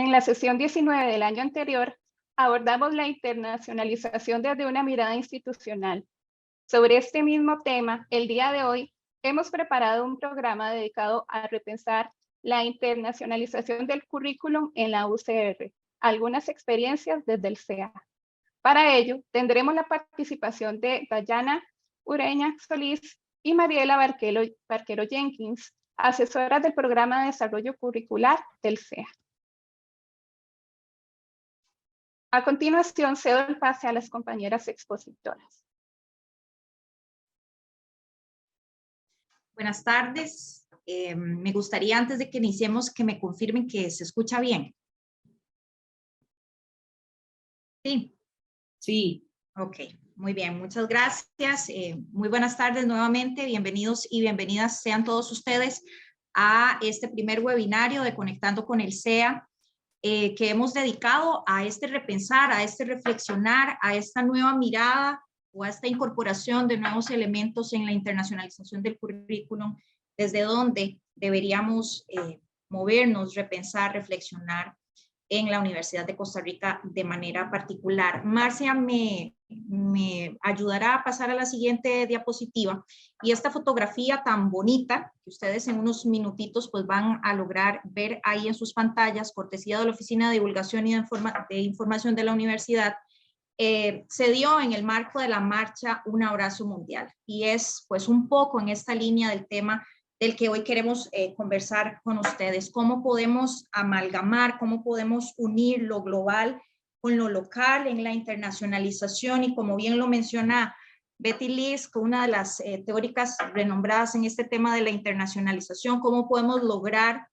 En la sesión 19 del año anterior, abordamos la internacionalización desde una mirada institucional. Sobre este mismo tema, el día de hoy hemos preparado un programa dedicado a repensar la internacionalización del currículum en la UCR, algunas experiencias desde el SEA. Para ello, tendremos la participación de Dayana Ureña Solís y Mariela Barquero Jenkins, asesoras del Programa de Desarrollo Curricular del SEA. A continuación, cedo el pase a las compañeras expositoras. Buenas tardes. Me gustaría, antes de que iniciemos, que me confirmen que se escucha bien. ¿Sí? Sí. Ok, muy bien. Muchas gracias. Muy buenas tardes nuevamente. Bienvenidos y bienvenidas sean todos ustedes a este primer webinario de Conectando con el SEA, que hemos dedicado a este repensar, a este reflexionar, a esta nueva mirada o a esta incorporación de nuevos elementos en la internacionalización del currículum, desde donde deberíamos movernos, repensar, reflexionar en la Universidad de Costa Rica de manera particular. Marcia me ayudará a pasar a la siguiente diapositiva, y esta fotografía tan bonita que ustedes en unos minutitos pues van a lograr ver ahí en sus pantallas, cortesía de la Oficina de Divulgación y de Información de la Universidad, se dio en el marco de la marcha Un Abrazo Mundial, y es pues un poco en esta línea del tema del que hoy queremos conversar con ustedes. ¿Cómo podemos amalgamar, cómo podemos unir lo global con lo local en la internacionalización? Y como bien lo menciona Betty Liz, una de las teóricas renombradas en este tema de la internacionalización, ¿cómo podemos lograr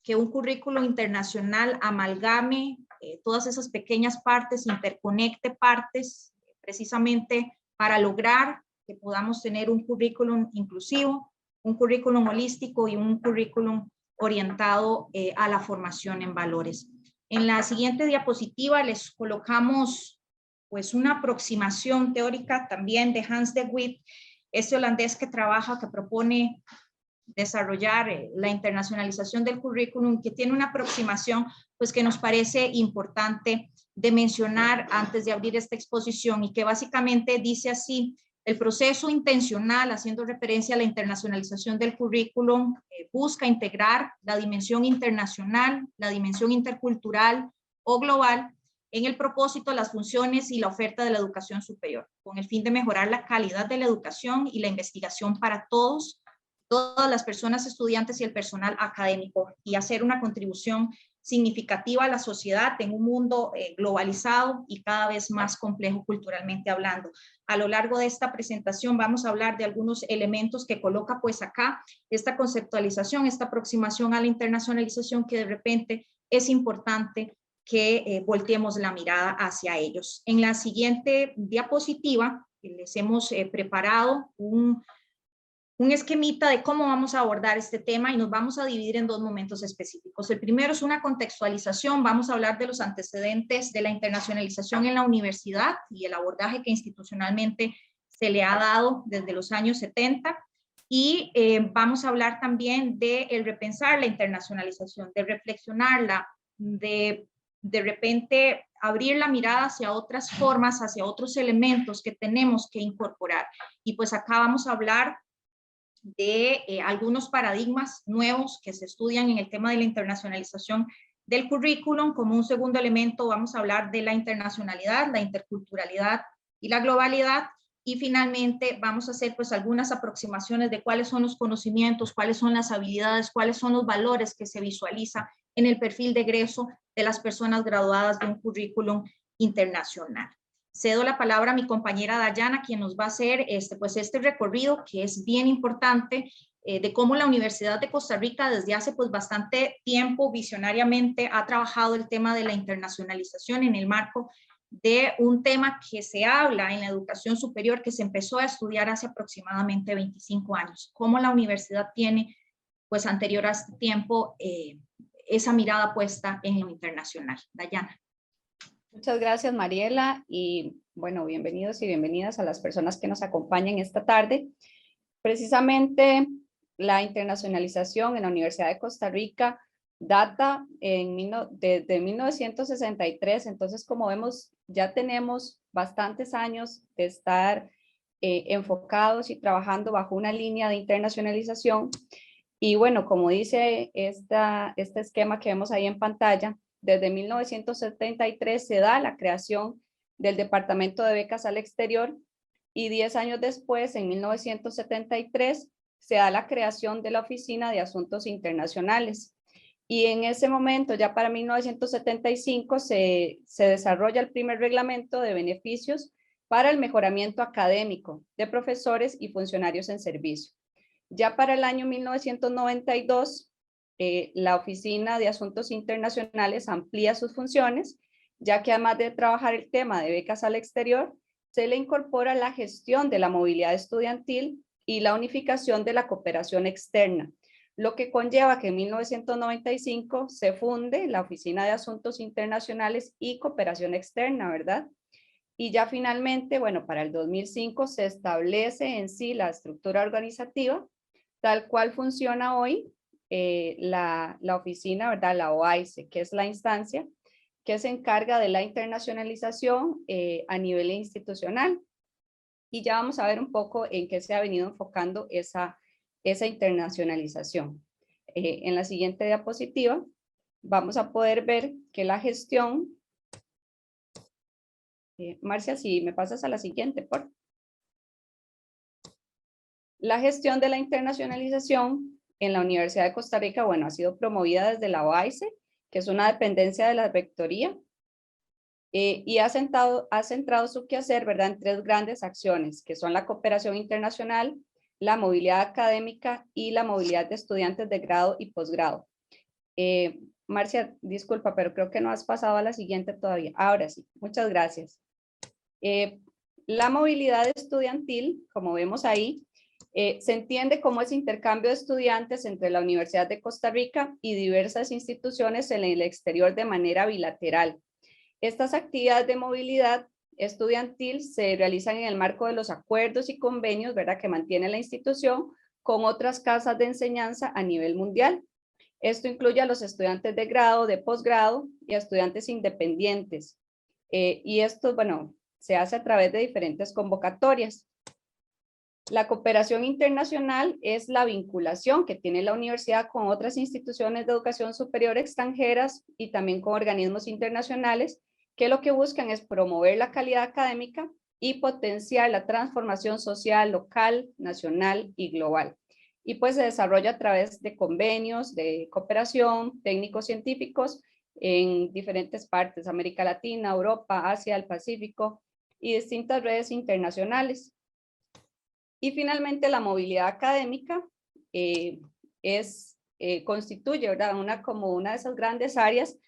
que un currículo internacional amalgame todas esas pequeñas partes, interconecte partes, precisamente para lograr que podamos tener un currículum inclusivo, un currículum holístico y un currículum orientado a la formación en valores? En la siguiente diapositiva les colocamos pues una aproximación teórica también de Hans de Witt, este holandés que propone desarrollar la internacionalización del currículum, que tiene una aproximación pues que nos parece importante de mencionar antes de abrir esta exposición, y que básicamente dice así: el proceso intencional, haciendo referencia a la internacionalización del currículum, busca integrar la dimensión internacional, la dimensión intercultural o global en el propósito, las funciones y la oferta de la educación superior, con el fin de mejorar la calidad de la educación y la investigación para todas las personas estudiantes y el personal académico, y hacer una contribución significativa a la sociedad en un mundo globalizado y cada vez más complejo culturalmente hablando. A lo largo de esta presentación vamos a hablar de algunos elementos que coloca pues acá esta conceptualización, esta aproximación a la internacionalización, que de repente es importante que volteemos la mirada hacia ellos. En la siguiente diapositiva les hemos preparado un esquemita de cómo vamos a abordar este tema, y nos vamos a dividir en dos momentos específicos. El primero es una contextualización. Vamos a hablar de los antecedentes de la internacionalización en la universidad y el abordaje que institucionalmente se le ha dado desde los años 70. Y vamos a hablar también de el repensar la internacionalización, de reflexionarla, de repente abrir la mirada hacia otras formas, hacia otros elementos que tenemos que incorporar. Y pues acá vamos a hablar de algunos paradigmas nuevos que se estudian en el tema de la internacionalización del currículum. Como un segundo elemento vamos a hablar de la internacionalidad, la interculturalidad y la globalidad. Y finalmente vamos a hacer pues algunas aproximaciones de cuáles son los conocimientos, cuáles son las habilidades, cuáles son los valores que se visualiza en el perfil de egreso de las personas graduadas de un currículum internacional. Cedo la palabra a mi compañera Dayana, quien nos va a hacer este recorrido, que es bien importante, de cómo la Universidad de Costa Rica desde hace pues bastante tiempo visionariamente ha trabajado el tema de la internacionalización en el marco de un tema que se habla en la educación superior, que se empezó a estudiar hace aproximadamente 25 años. Cómo la universidad tiene pues anterior a este tiempo esa mirada puesta en lo internacional. Dayana. Muchas gracias, Mariela, y bueno, bienvenidos y bienvenidas a las personas que nos acompañan esta tarde. Precisamente la internacionalización en la Universidad de Costa Rica data desde 1963, entonces como vemos ya tenemos bastantes años de estar enfocados y trabajando bajo una línea de internacionalización. Y bueno, como dice este esquema que vemos ahí en pantalla, desde 1973 se da la creación del Departamento de Becas al Exterior y 10 años después, en 1973, se da la creación de la Oficina de Asuntos Internacionales. Y en ese momento, ya para 1975, se desarrolla el primer reglamento de beneficios para el mejoramiento académico de profesores y funcionarios en servicio. Ya para el año 1992, la Oficina de Asuntos Internacionales amplía sus funciones, ya que además de trabajar el tema de becas al exterior, se le incorpora la gestión de la movilidad estudiantil y la unificación de la cooperación externa, lo que conlleva que en 1995 se funde la Oficina de Asuntos Internacionales y Cooperación Externa, ¿verdad? Y ya finalmente, bueno, para el 2005 se establece en sí la estructura organizativa, tal cual funciona hoy la oficina, ¿verdad? La OAICE, que es la instancia que se encarga de la internacionalización a nivel institucional. Y ya vamos a ver un poco en qué se ha venido enfocando esa internacionalización. En la siguiente diapositiva vamos a poder ver que la gestión, Marcia, si me pasas a la siguiente, por favor. La gestión de la internacionalización en la Universidad de Costa Rica, bueno, ha sido promovida desde la OAICE, que es una dependencia de la rectoría, y ha centrado su quehacer, ¿verdad?, en tres grandes acciones, que son la cooperación internacional, la movilidad académica y la movilidad de estudiantes de grado y posgrado. Marcia, disculpa, pero creo que no has pasado a la siguiente todavía. Ahora sí, muchas gracias. La movilidad estudiantil, como vemos ahí, se entiende como ese intercambio de estudiantes entre la Universidad de Costa Rica y diversas instituciones en el exterior de manera bilateral. Estas actividades de movilidad estudiantil se realizan en el marco de los acuerdos y convenios, ¿verdad?, que mantiene la institución con otras casas de enseñanza a nivel mundial. Esto incluye a los estudiantes de grado, de posgrado y a estudiantes independientes. Y esto, bueno, se hace a través de diferentes convocatorias. La cooperación internacional es la vinculación que tiene la universidad con otras instituciones de educación superior extranjeras y también con organismos internacionales que lo que buscan es promover la calidad académica y potenciar la transformación social local, nacional y global. Y pues se desarrolla a través de convenios de cooperación técnico-científicos en diferentes partes, América Latina, Europa, Asia, el Pacífico y distintas redes internacionales. Y finalmente la movilidad académica constituye, ¿verdad?, como una de esas grandes áreas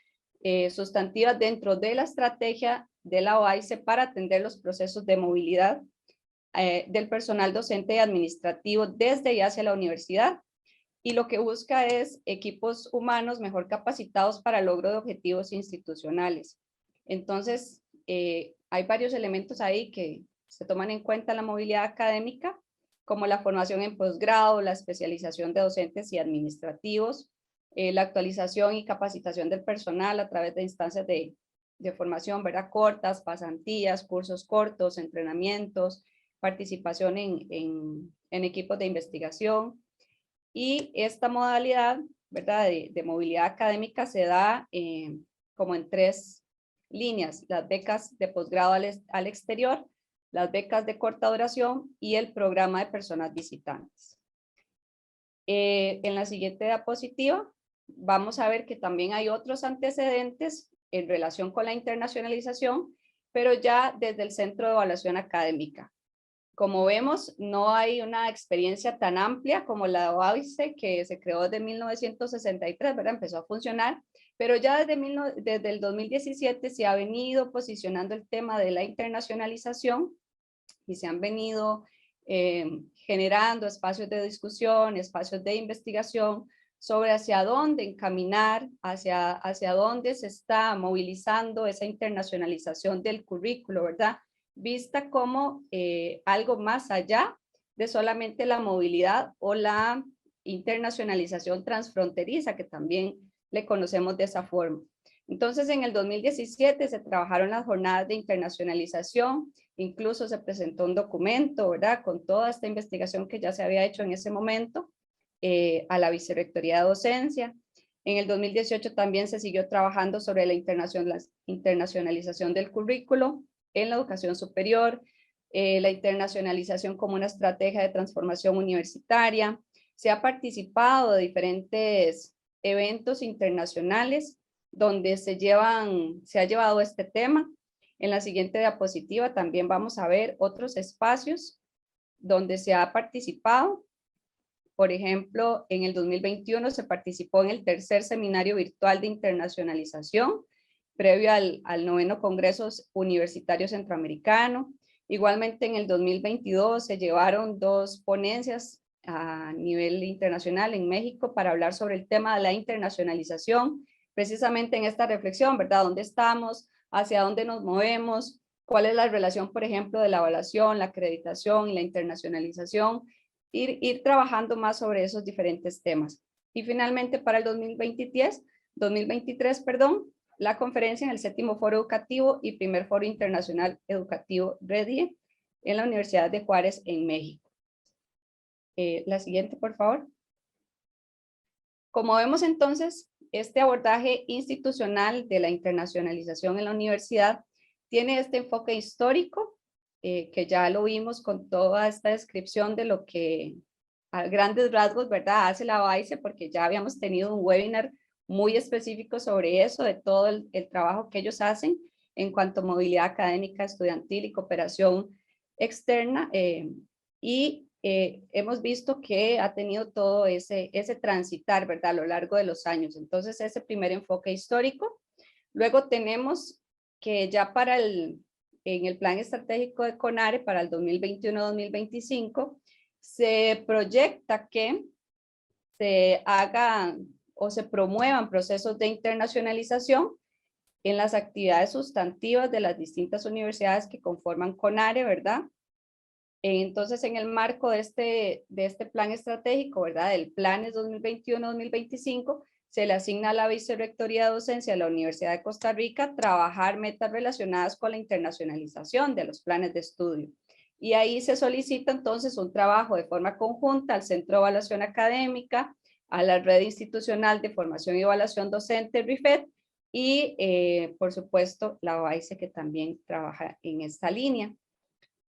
sustantivas dentro de la estrategia de la OAICE para atender los procesos de movilidad del personal docente y administrativo desde y hacia la universidad. Y lo que busca es equipos humanos mejor capacitados para el logro de objetivos institucionales. Entonces, hay varios elementos ahí que se toman en cuenta en la movilidad académica, como la formación en posgrado, la especialización de docentes y administrativos, la actualización y capacitación del personal a través de instancias de formación, ¿verdad?, cortas, pasantías, cursos cortos, entrenamientos, participación en equipos de investigación. Y esta modalidad, ¿verdad?, de movilidad académica se da como en tres líneas: las becas de posgrado al exterior, las becas de corta duración y el programa de personas visitantes. En la siguiente diapositiva vamos a ver que también hay otros antecedentes en relación con la internacionalización, pero ya desde el Centro de Evaluación Académica. Como vemos, no hay una experiencia tan amplia como la OAICE, que se creó desde 1963, ¿verdad? Empezó a funcionar, pero ya desde el 2017 se ha venido posicionando el tema de la internacionalización y se han venido generando espacios de discusión, espacios de investigación sobre hacia dónde encaminar, hacia dónde se está movilizando esa internacionalización del currículo, ¿verdad?, vista como algo más allá de solamente la movilidad o la internacionalización transfronteriza, que también le conocemos de esa forma. Entonces, en el 2017 se trabajaron las jornadas de internacionalización, incluso se presentó un documento, ¿verdad?, con toda esta investigación que ya se había hecho en ese momento a la Vicerrectoría de Docencia. En el 2018 también se siguió trabajando sobre la internacionalización del currículo en la educación superior, la internacionalización como una estrategia de transformación universitaria. Se ha participado de diferentes eventos internacionales donde se ha llevado este tema. En la siguiente diapositiva también vamos a ver otros espacios donde se ha participado. Por ejemplo, en el 2021 se participó en el tercer seminario virtual de internacionalización, previo al 9º Congreso Universitario Centroamericano. Igualmente en el 2022 se llevaron 2 ponencias a nivel internacional en México para hablar sobre el tema de la internacionalización, precisamente en esta reflexión, ¿verdad? ¿Dónde estamos? ¿Hacia dónde nos movemos? ¿Cuál es la relación, por ejemplo, de la evaluación, la acreditación y la internacionalización? Ir trabajando más sobre esos diferentes temas. Y finalmente para el 2023, la conferencia en el 7º Foro Educativo y primer Foro Internacional Educativo REDIE en la Universidad de Juárez en México. La siguiente, por favor. Como vemos entonces, este abordaje institucional de la internacionalización en la universidad tiene este enfoque histórico, que ya lo vimos con toda esta descripción de lo que a grandes rasgos, ¿verdad?, hace la OAICE, porque ya habíamos tenido un webinar muy específico sobre eso, de todo el trabajo que ellos hacen en cuanto a movilidad académica, estudiantil y cooperación externa, hemos visto que ha tenido todo ese transitar, ¿verdad?, a lo largo de los años. Entonces, ese primer enfoque histórico. Luego tenemos que ya en el plan estratégico de CONARE para el 2021-2025, se proyecta que se hagan o se promuevan procesos de internacionalización en las actividades sustantivas de las distintas universidades que conforman CONARE, ¿verdad? Entonces, en el marco de este plan estratégico, ¿verdad?, del Planes 2021-2025, se le asigna a la Vicerrectoría de Docencia de la Universidad de Costa Rica trabajar metas relacionadas con la internacionalización de los planes de estudio. Y ahí se solicita entonces un trabajo de forma conjunta al Centro de Evaluación Académica, a la Red Institucional de Formación y Evaluación Docente, RIFED, y por supuesto la OAICE, que también trabaja en esta línea.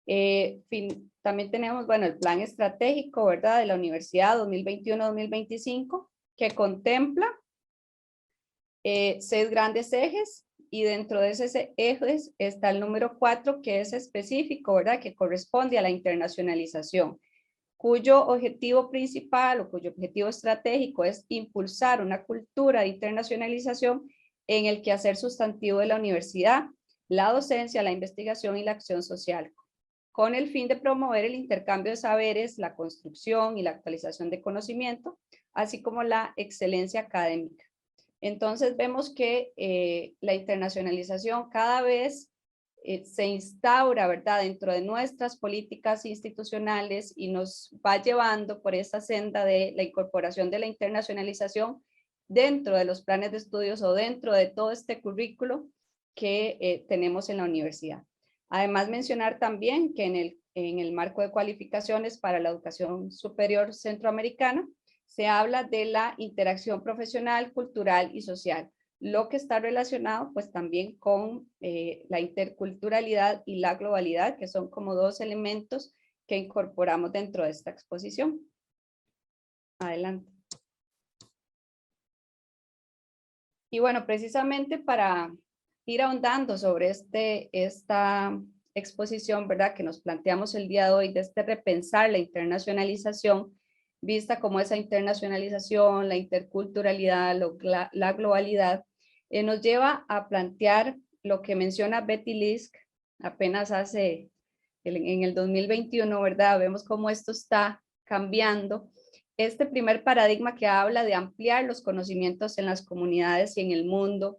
También tenemos, bueno, el plan estratégico, ¿verdad?, de la universidad 2021-2025, que contempla 6 grandes ejes, y dentro de esos ejes está el número 4, que es específico, ¿verdad?, que corresponde a la internacionalización, cuyo objetivo principal o cuyo objetivo estratégico es impulsar una cultura de internacionalización en el quehacer sustantivo de la universidad, la docencia, la investigación y la acción social, con el fin de promover el intercambio de saberes, la construcción y la actualización de conocimiento, así como la excelencia académica. Entonces vemos que la internacionalización cada vez se instaura, ¿verdad?, dentro de nuestras políticas institucionales y nos va llevando por esa senda de la incorporación de la internacionalización dentro de los planes de estudios o dentro de todo este currículo que tenemos en la universidad. Además, mencionar también que en el marco de cualificaciones para la educación superior centroamericana, se habla de la interacción profesional, cultural y social, lo que está relacionado pues también con la interculturalidad y la globalidad, que son como 2 elementos que incorporamos dentro de esta exposición. Adelante. Y bueno, precisamente para ir ahondando sobre esta exposición, ¿verdad?, que nos planteamos el día de hoy, de repensar la internacionalización, vista como esa internacionalización, la interculturalidad, la globalidad, nos lleva a plantear lo que menciona Betty Lisk apenas en el 2021, ¿verdad? Vemos cómo esto está cambiando. Este primer paradigma que habla de ampliar los conocimientos en las comunidades y en el mundo,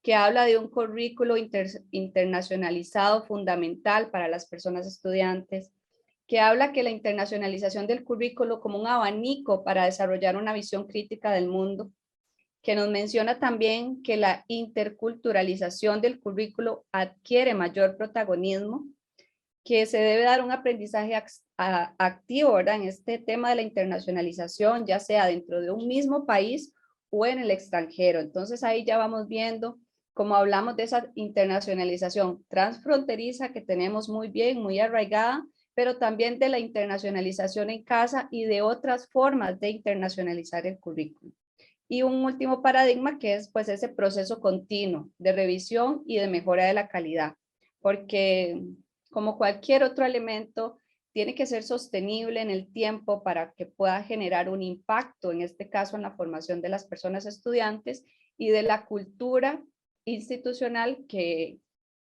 que habla de un currículo internacionalizado fundamental para las personas estudiantes, que habla que la internacionalización del currículo como un abanico para desarrollar una visión crítica del mundo, que nos menciona también que la interculturalización del currículo adquiere mayor protagonismo, que se debe dar un aprendizaje activo, ¿verdad?, en este tema de la internacionalización, ya sea dentro de un mismo país o en el extranjero. Entonces ahí ya vamos viendo cómo hablamos de esa internacionalización transfronteriza que tenemos muy bien, muy arraigada, pero también de la internacionalización en casa y de otras formas de internacionalizar el currículo. Y un último paradigma que es pues ese proceso continuo de revisión y de mejora de la calidad, porque como cualquier otro elemento, tiene que ser sostenible en el tiempo para que pueda generar un impacto, en este caso en la formación de las personas estudiantes y de la cultura institucional que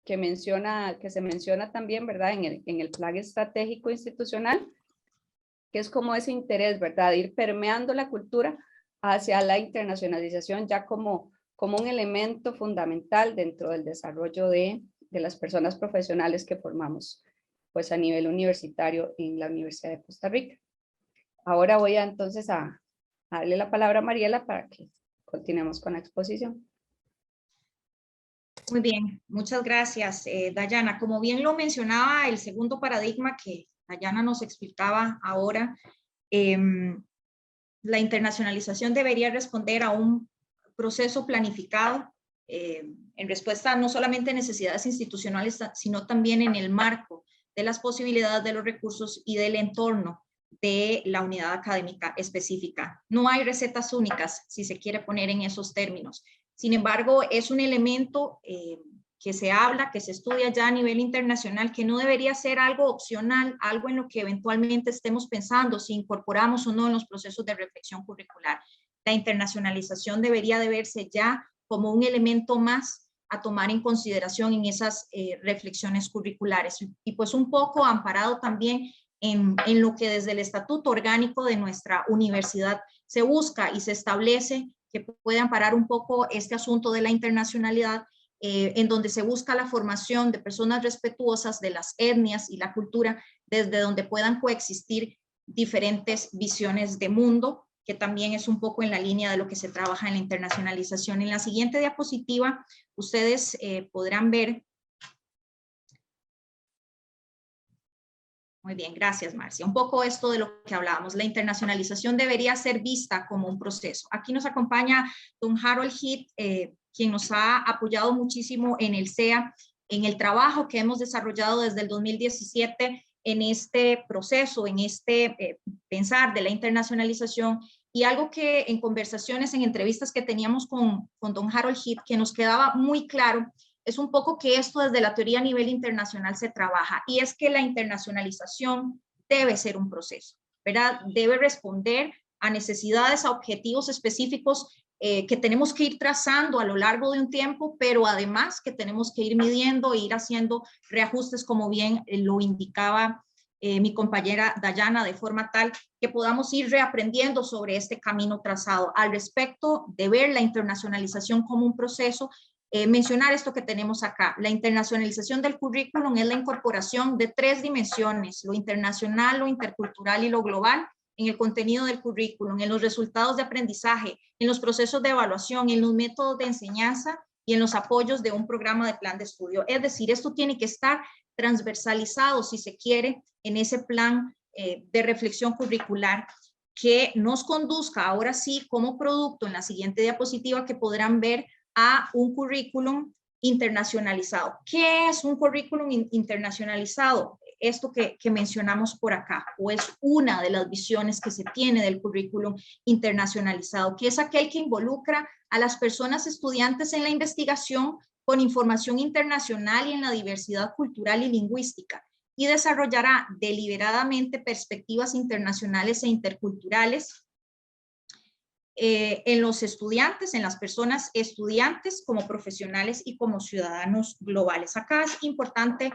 se menciona también, ¿verdad?, en el plan estratégico institucional, que es como ese interés, ¿verdad?, de ir permeando la cultura hacia la internacionalización ya como un elemento fundamental dentro del desarrollo de las personas profesionales que formamos pues a nivel universitario en la Universidad de Costa Rica. Ahora voy entonces a darle la palabra a Mariela para que continuemos con la exposición. Muy bien, muchas gracias, Dayana. Como bien lo mencionaba, el segundo paradigma que Dayana nos explicaba ahora, la internacionalización debería responder a un proceso planificado en respuesta no solamente a necesidades institucionales, sino también en el marco de las posibilidades de los recursos y del entorno de la unidad académica específica. No hay recetas únicas, si se quiere poner en esos términos. Sin embargo, es un elemento que se habla, que se estudia ya a nivel internacional, que no debería ser algo opcional, algo en lo que eventualmente estemos pensando si incorporamos o no en los procesos de reflexión curricular. La internacionalización debería de verse ya como un elemento más a tomar en consideración en esas reflexiones curriculares. Y pues un poco amparado también en lo que desde el estatuto orgánico de nuestra universidad se busca y se establece, que puede amparar un poco este asunto de la internacionalidad, en donde se busca la formación de personas respetuosas de las etnias y la cultura, desde donde puedan coexistir diferentes visiones de mundo, que también es un poco en la línea de lo que se trabaja en la internacionalización. En la siguiente diapositiva, ustedes podrán ver. Muy bien, gracias, Marcia. Un poco esto de lo que hablábamos. La internacionalización debería ser vista como un proceso. Aquí nos acompaña don Harold Heath, quien nos ha apoyado muchísimo en el SEA, en el trabajo que hemos desarrollado desde el 2017 en este proceso, en este pensar de la internacionalización. Y algo que en conversaciones, en entrevistas que teníamos con don Harold Heath, que nos quedaba muy claro, es un poco que esto desde la teoría a nivel internacional se trabaja, y es que la internacionalización debe ser un proceso, ¿verdad? Debe responder a necesidades, a objetivos específicos que tenemos que ir trazando a lo largo de un tiempo, pero además que tenemos que ir midiendo e ir haciendo reajustes, como bien lo indicaba mi compañera Dayana, de forma tal que podamos ir reaprendiendo sobre este camino trazado. Al respecto de ver la internacionalización como un proceso, mencionar esto que tenemos acá. La internacionalización del currículum es la incorporación de 3 dimensiones: lo internacional, lo intercultural y lo global, en el contenido del currículum, en los resultados de aprendizaje, en los procesos de evaluación, en los métodos de enseñanza y en los apoyos de un programa de plan de estudio. Es decir, esto tiene que estar transversalizado, si se quiere, en ese plan de reflexión curricular que nos conduzca ahora sí como producto, en la siguiente diapositiva que podrán ver, a un currículum internacionalizado. ¿Qué es un currículum internacionalizado? Esto que mencionamos por acá, o es una de las visiones que se tiene del currículum internacionalizado, que es aquel que involucra a las personas estudiantes en la investigación con información internacional y en la diversidad cultural y lingüística, y desarrollará deliberadamente perspectivas internacionales e interculturales en los estudiantes, en las personas estudiantes, como profesionales y como ciudadanos globales. Acá es importante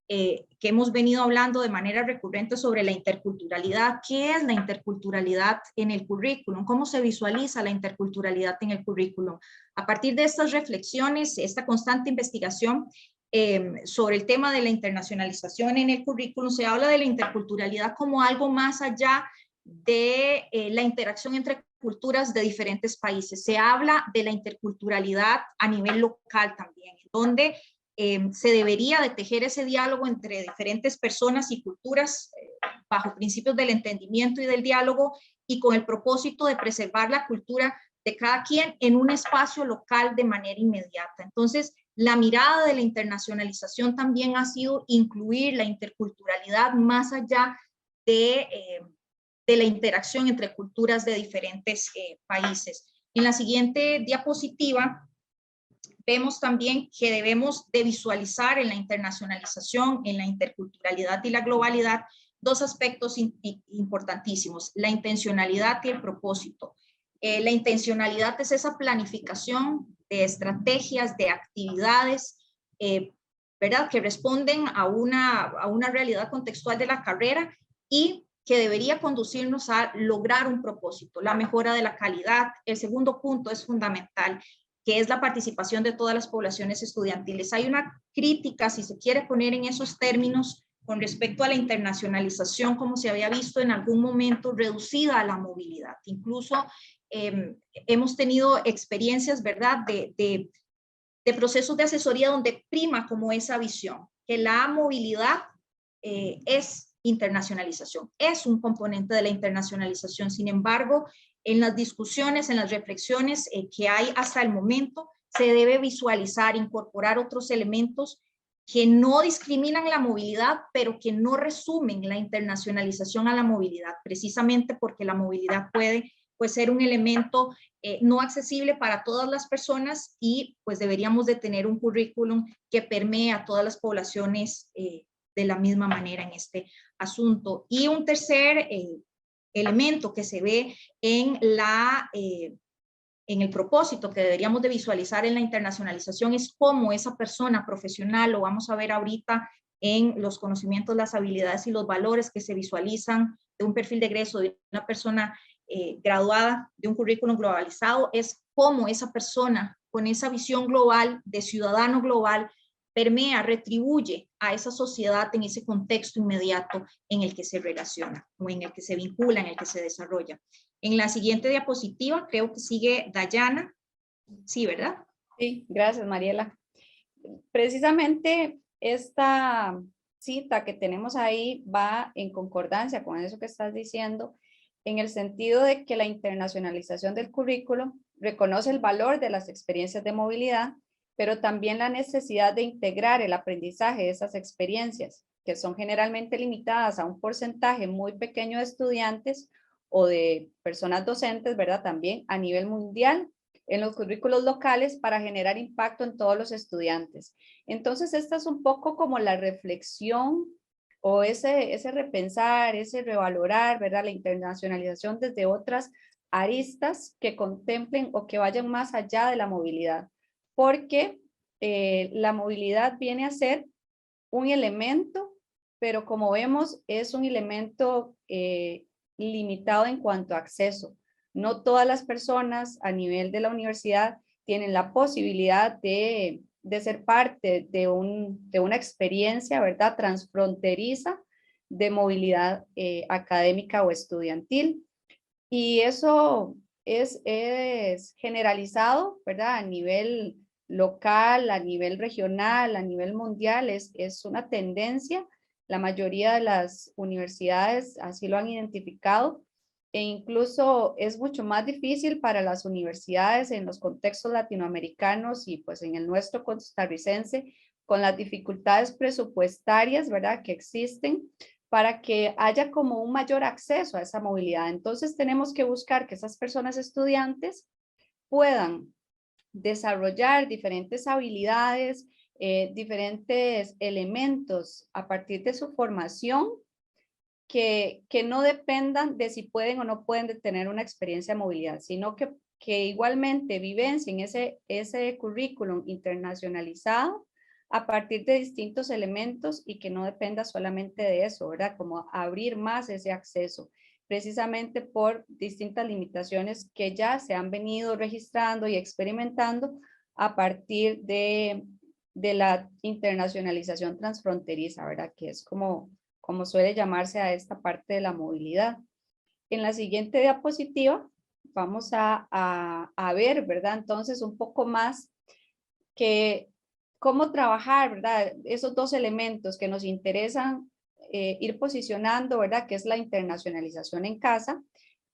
que hemos venido hablando de manera recurrente sobre la interculturalidad. ¿Qué es la interculturalidad en el currículum? ¿Cómo se visualiza la interculturalidad en el currículum? A partir de estas reflexiones, esta constante investigación sobre el tema de la internacionalización en el currículum, se habla de la interculturalidad como algo más allá de la interacción entre culturas de diferentes países. Se habla de la interculturalidad a nivel local también, donde se debería de tejer ese diálogo entre diferentes personas y culturas bajo principios del entendimiento y del diálogo y con el propósito de preservar la cultura de cada quien en un espacio local de manera inmediata. Entonces, la mirada de la internacionalización también ha sido incluir la interculturalidad más allá de la interacción entre culturas de diferentes países. En la siguiente diapositiva vemos también que debemos de visualizar en la internacionalización, en la interculturalidad y la globalidad, dos aspectos importantísimos, la intencionalidad y el propósito. La intencionalidad es esa planificación de estrategias, de actividades, ¿verdad? Que responden a una realidad contextual de la carrera y que debería conducirnos a lograr un propósito, la mejora de la calidad. El segundo punto es fundamental, que es la participación de todas las poblaciones estudiantiles. Hay una crítica, si se quiere poner en esos términos, con respecto a la internacionalización, como se había visto en algún momento, reducida a la movilidad. Incluso hemos tenido experiencias, ¿verdad?, de procesos de asesoría donde prima como esa visión, que la movilidad es internacionalización, es un componente de la internacionalización. Sin embargo, en las discusiones, en las reflexiones que hay hasta el momento, se debe visualizar, incorporar otros elementos que no discriminan la movilidad, pero que no resumen la internacionalización a la movilidad, precisamente porque la movilidad puede ser un elemento no accesible para todas las personas y pues deberíamos de tener un currículum que permee a todas las poblaciones de la misma manera en este asunto. Y un tercer elemento que se ve en el propósito que deberíamos de visualizar en la internacionalización es cómo esa persona profesional, lo vamos a ver ahorita en los conocimientos, las habilidades y los valores que se visualizan de un perfil de egreso de una persona graduada de un currículum globalizado, es cómo esa persona con esa visión global de ciudadano global permea, retribuye a esa sociedad en ese contexto inmediato en el que se relaciona o en el que se vincula, en el que se desarrolla. En la siguiente diapositiva creo que sigue Dayana. Sí, ¿verdad? Sí, gracias, Mariela. Precisamente esta cita que tenemos ahí va en concordancia con eso que estás diciendo, en el sentido de que la internacionalización del currículo reconoce el valor de las experiencias de movilidad, pero también la necesidad de integrar el aprendizaje de esas experiencias, que son generalmente limitadas a un porcentaje muy pequeño de estudiantes o de personas docentes, ¿verdad? También a nivel mundial, en los currículos locales para generar impacto en todos los estudiantes. Entonces, esta es un poco como la reflexión o ese repensar, ese revalorar, ¿verdad? La internacionalización desde otras aristas que contemplen o que vayan más allá de la movilidad, porque la movilidad viene a ser un elemento, pero como vemos es un elemento limitado en cuanto a acceso. No todas las personas a nivel de la universidad tienen la posibilidad de ser parte de una experiencia, ¿verdad?, transfronteriza de movilidad académica o estudiantil. Y eso es generalizado, ¿verdad?, a nivel local, a nivel regional, a nivel mundial, es una tendencia. La mayoría de las universidades así lo han identificado e incluso es mucho más difícil para las universidades en los contextos latinoamericanos y pues en el nuestro costarricense con las dificultades presupuestarias, ¿verdad?, que existen para que haya como un mayor acceso a esa movilidad. Entonces tenemos que buscar que esas personas estudiantes puedan desarrollar diferentes habilidades, diferentes elementos a partir de su formación que no dependan de si pueden o no pueden tener una experiencia de movilidad, sino que igualmente vivencien ese currículum internacionalizado a partir de distintos elementos y que no dependa solamente de eso, ¿verdad? Como abrir más ese acceso, precisamente por distintas limitaciones que ya se han venido registrando y experimentando a partir de la internacionalización transfronteriza, ¿verdad? Que es como suele llamarse a esta parte de la movilidad. En la siguiente diapositiva vamos a ver, ¿verdad? Entonces, un poco más que cómo trabajar, ¿verdad? Esos dos elementos que nos interesan ir posicionando, ¿verdad? Que es la internacionalización en casa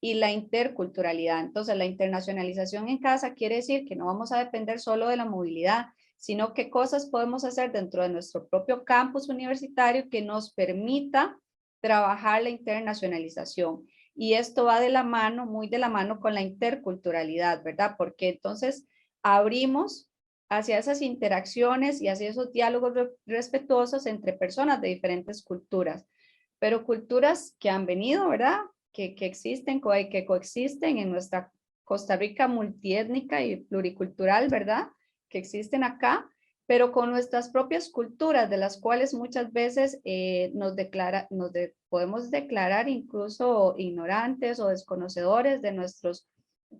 y la interculturalidad. Entonces, la internacionalización en casa quiere decir que no vamos a depender solo de la movilidad, sino qué cosas podemos hacer dentro de nuestro propio campus universitario que nos permita trabajar la internacionalización. Y esto va de la mano, muy de la mano con la interculturalidad, ¿verdad? Porque entonces abrimos hacia esas interacciones y hacia esos diálogos respetuosos entre personas de diferentes culturas, pero culturas que han venido, ¿verdad? Que existen, que coexisten en nuestra Costa Rica multiétnica y pluricultural, ¿verdad? Que existen acá, pero con nuestras propias culturas, de las cuales muchas veces podemos declarar incluso ignorantes o desconocedores de nuestros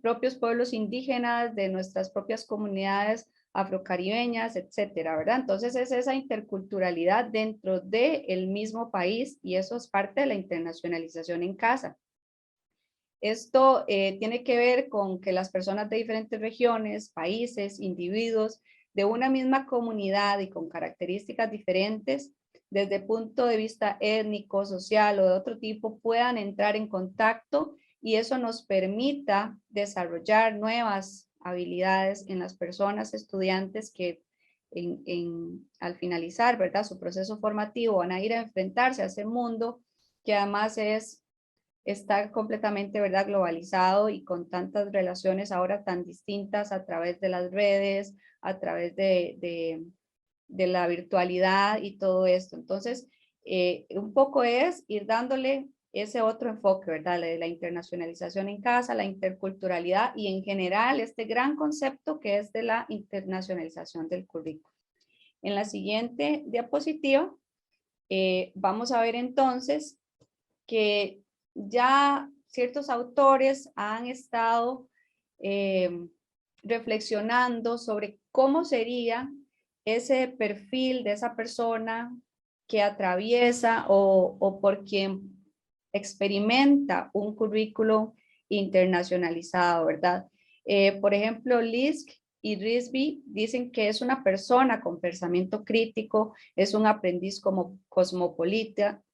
propios pueblos indígenas, de nuestras propias comunidades afrocaribeñas, etcétera, ¿verdad? Entonces es esa interculturalidad dentro del mismo país y eso es parte de la internacionalización en casa. Esto tiene que ver con que las personas de diferentes regiones, países, individuos de una misma comunidad y con características diferentes, desde el punto de vista étnico, social o de otro tipo, puedan entrar en contacto y eso nos permita desarrollar nuevas habilidades en las personas, estudiantes que al finalizar, ¿verdad? Su proceso formativo van a ir a enfrentarse a ese mundo que además está completamente, ¿verdad? Globalizado y con tantas relaciones ahora tan distintas a través de las redes, a través de la virtualidad y todo esto. Entonces, un poco es ir dándole ese otro enfoque, ¿verdad? La internacionalización en casa, la interculturalidad y en general este gran concepto que es de la internacionalización del currículo. En la siguiente diapositiva vamos a ver entonces que ya ciertos autores han estado reflexionando sobre cómo sería ese perfil de esa persona que atraviesa o por quien experimenta un currículo internacionalizado, ¿verdad? Por ejemplo, Lisk y Risby dicen que es una persona con pensamiento crítico, es un aprendiz como cosmopolita.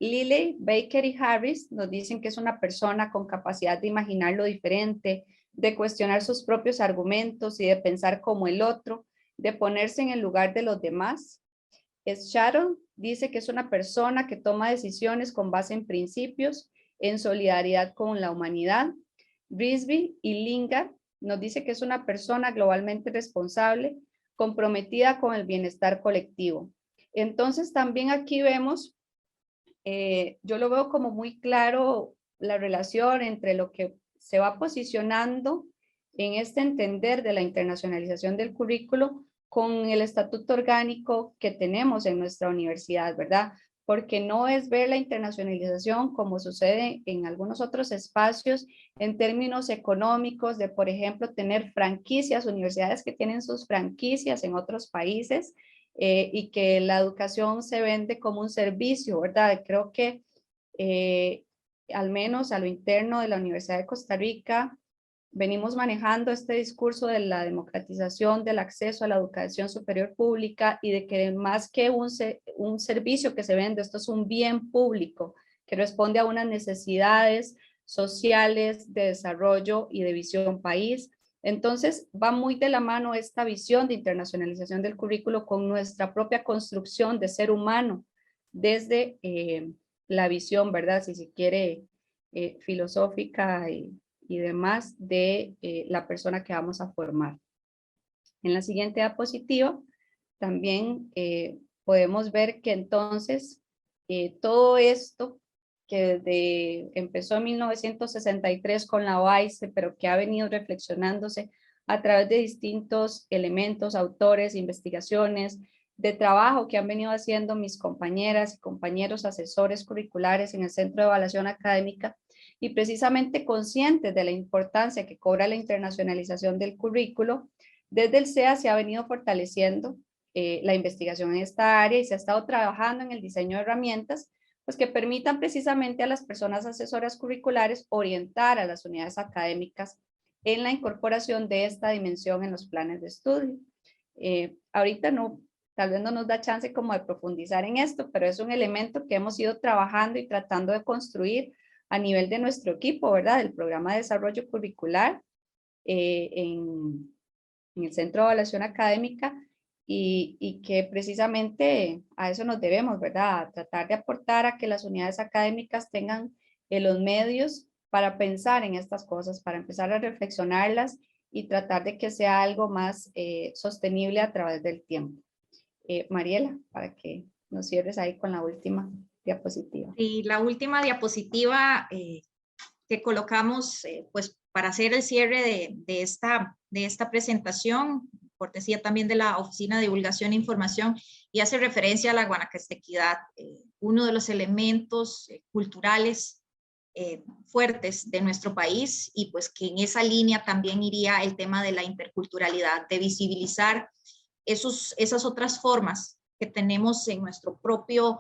Liley, Baker y Harris nos dicen que es una persona con capacidad de imaginar lo diferente, de cuestionar sus propios argumentos y de pensar como el otro, de ponerse en el lugar de los demás. Sharon dice que es una persona que toma decisiones con base en principios, en solidaridad con la humanidad. Risby y Lingard nos dice que es una persona globalmente responsable, comprometida con el bienestar colectivo. Entonces también aquí vemos, yo lo veo como muy claro la relación entre lo que se va posicionando en este entender de la internacionalización del currículo con el estatuto orgánico que tenemos en nuestra universidad, ¿verdad? Porque no es ver la internacionalización como sucede en algunos otros espacios en términos económicos de, por ejemplo, tener franquicias, universidades que tienen sus franquicias en otros países, y que la educación se vende como un servicio, ¿verdad? Creo que al menos a lo interno de la Universidad de Costa Rica, venimos manejando este discurso de la democratización del acceso a la educación superior pública y de que más que un servicio que se vende, esto es un bien público que responde a unas necesidades sociales de desarrollo y de visión país. Entonces, va muy de la mano esta visión de internacionalización del currículo con nuestra propia construcción de ser humano desde la visión, ¿verdad? Si se quiere, filosófica y demás de la persona que vamos a formar. En la siguiente diapositiva también podemos ver que entonces todo esto que empezó en 1963 con la OAICE, pero que ha venido reflexionándose a través de distintos elementos, autores, investigaciones, de trabajo que han venido haciendo mis compañeras y compañeros asesores curriculares en el Centro de Evaluación Académica, y precisamente conscientes de la importancia que cobra la internacionalización del currículo, desde el CEA se ha venido fortaleciendo la investigación en esta área y se ha estado trabajando en el diseño de herramientas pues que permitan precisamente a las personas asesoras curriculares orientar a las unidades académicas en la incorporación de esta dimensión en los planes de estudio. Ahorita no, tal vez no nos da chance como de profundizar en esto, pero es un elemento que hemos ido trabajando y tratando de construir a nivel de nuestro equipo, ¿verdad? Del programa de desarrollo curricular en el Centro de Evaluación Académica y que precisamente a eso nos debemos, ¿verdad? A tratar de aportar a que las unidades académicas tengan los medios para pensar en estas cosas, para empezar a reflexionarlas y tratar de que sea algo más sostenible a través del tiempo. Mariela, para que nos cierres ahí con la última diapositiva. Y la última diapositiva que colocamos pues para hacer el cierre de esta presentación, cortesía también de la Oficina de Divulgación e Información, y hace referencia a la guanacastequidad, uno de los elementos culturales fuertes de nuestro país, y pues que en esa línea también iría el tema de la interculturalidad, de visibilizar esas otras formas que tenemos en nuestro propio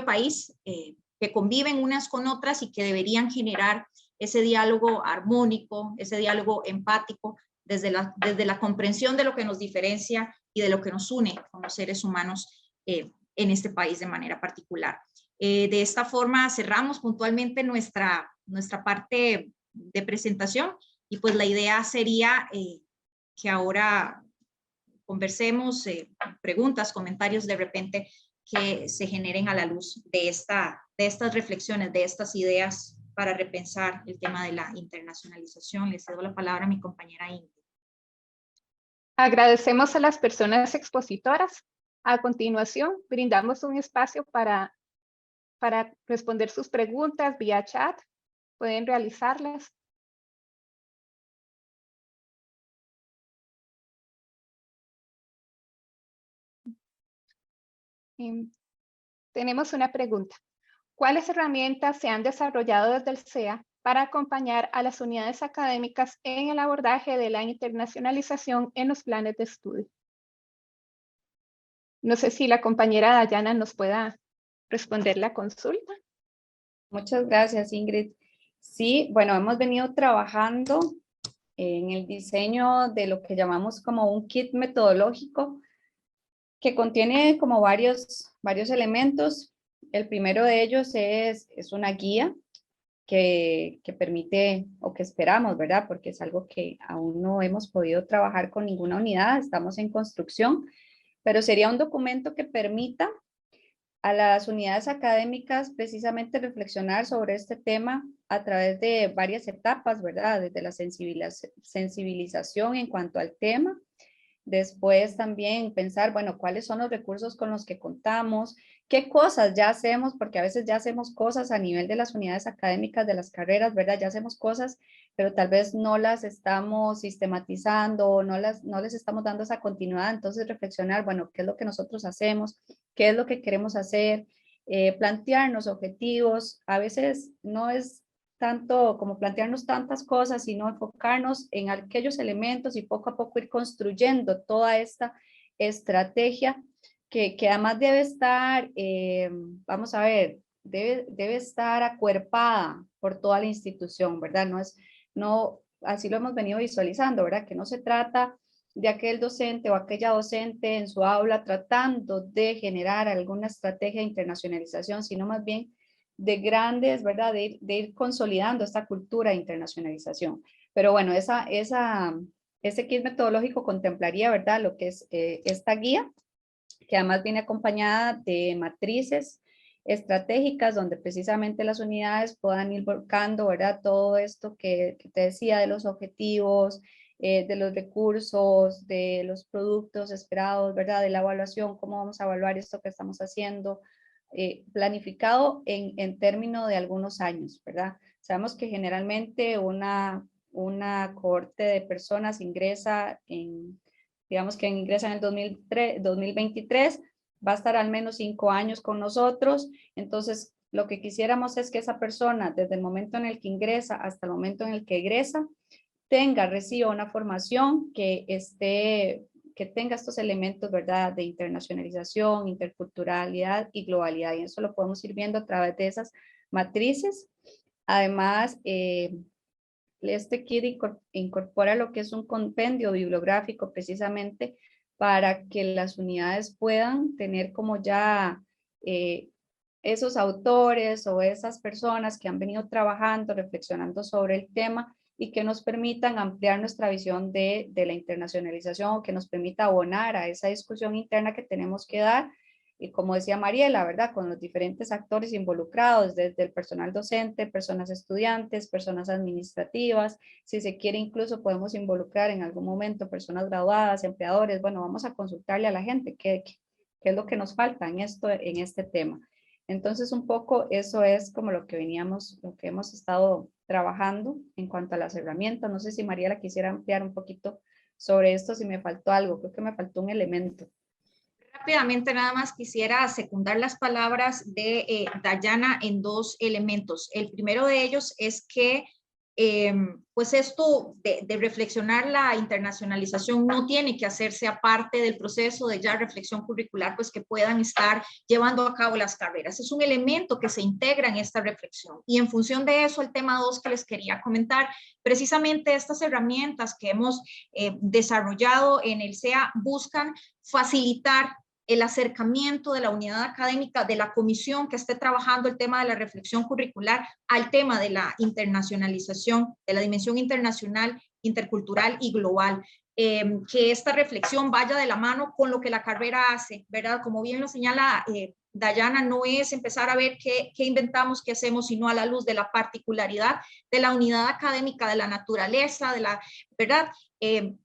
país, que conviven unas con otras y que deberían generar ese diálogo armónico, ese diálogo empático, desde la comprensión de lo que nos diferencia y de lo que nos une como seres humanos en este país de manera particular. De esta forma cerramos puntualmente nuestra parte de presentación, y pues la idea sería que ahora conversemos, preguntas, comentarios de repente que se generen a la luz de estas reflexiones, de estas ideas para repensar el tema de la internacionalización. Les cedo la palabra a mi compañera Ingrid. Agradecemos a las personas expositoras. A continuación, brindamos un espacio para responder sus preguntas vía chat. Pueden realizarlas. Tenemos una pregunta. ¿Cuáles herramientas se han desarrollado desde el CEA para acompañar a las unidades académicas en el abordaje de la internacionalización en los planes de estudio? No sé si la compañera Dayana nos pueda responder la consulta. Muchas gracias, Ingrid. Sí, bueno, hemos venido trabajando en el diseño de lo que llamamos como un kit metodológico que contiene como varios elementos. El primero de ellos es una guía que permite, o que esperamos, ¿verdad? Porque es algo que aún no hemos podido trabajar con ninguna unidad, estamos en construcción, pero sería un documento que permita a las unidades académicas precisamente reflexionar sobre este tema a través de varias etapas, ¿verdad? Desde la sensibilización en cuanto al tema. Después también pensar, bueno, cuáles son los recursos con los que contamos, qué cosas ya hacemos, porque a veces ya hacemos cosas a nivel de las unidades académicas de las carreras, ¿verdad? Ya hacemos cosas, pero tal vez no las estamos sistematizando, no les estamos dando esa continuidad. Entonces reflexionar, bueno, qué es lo que nosotros hacemos, qué es lo que queremos hacer, plantearnos objetivos. A veces no es tanto como plantearnos tantas cosas, sino enfocarnos en aquellos elementos y poco a poco ir construyendo toda esta estrategia que además debe estar, vamos a ver, debe estar acuerpada por toda la institución, ¿verdad? Así lo hemos venido visualizando, ¿verdad? Que no se trata de aquel docente o aquella docente en su aula tratando de generar alguna estrategia de internacionalización, sino más bien de grandes, ¿verdad? De ir consolidando esta cultura de internacionalización. Pero bueno, ese kit metodológico contemplaría, ¿verdad? Lo que es esta guía, que además viene acompañada de matrices estratégicas donde precisamente las unidades puedan ir volcando, ¿verdad? Todo esto que te decía de los objetivos, de los recursos, de los productos esperados, ¿verdad? De la evaluación, cómo vamos a evaluar esto que estamos haciendo, planificado en términos de algunos años, ¿verdad? Sabemos que generalmente una cohorte de personas ingresa digamos que ingresa en el 2023, va a estar al menos 5 años con nosotros. Entonces, lo que quisiéramos es que esa persona, desde el momento en el que ingresa hasta el momento en el que egresa, reciba una formación que que tenga estos elementos, ¿verdad?, de internacionalización, interculturalidad y globalidad. Y eso lo podemos ir viendo a través de esas matrices. Además, este kit incorpora lo que es un compendio bibliográfico precisamente para que las unidades puedan tener como ya esos autores o esas personas que han venido trabajando, reflexionando sobre el tema y que nos permitan ampliar nuestra visión de la internacionalización, o que nos permita abonar a esa discusión interna que tenemos que dar. Y como decía Mariela, ¿verdad?, con los diferentes actores involucrados, desde el personal docente, personas estudiantes, personas administrativas, si se quiere incluso podemos involucrar en algún momento personas graduadas, empleadores. Bueno, vamos a consultarle a la gente qué es lo que nos falta en este tema. Entonces, un poco eso es como lo que hemos estado trabajando en cuanto a las herramientas. No sé si Mariela quisiera ampliar un poquito sobre esto, si me faltó algo. Creo que me faltó un elemento. Rápidamente, nada más quisiera secundar las palabras de Dayana en dos elementos. El primero de ellos es que pues esto de reflexionar la internacionalización no tiene que hacerse aparte del proceso de ya reflexión curricular, pues que puedan estar llevando a cabo las carreras. Es un elemento que se integra en esta reflexión. Y en función de eso, el tema 2 que les quería comentar, precisamente estas herramientas que hemos desarrollado en el SEA buscan facilitar el acercamiento de la unidad académica, de la comisión que esté trabajando el tema de la reflexión curricular al tema de la internacionalización, de la dimensión internacional, intercultural y global. Que esta reflexión vaya de la mano con lo que la carrera hace, ¿verdad? Como bien lo señala Dayana, no es empezar a ver qué inventamos, qué hacemos, sino a la luz de la particularidad de la unidad académica, de la naturaleza, de la, ¿verdad?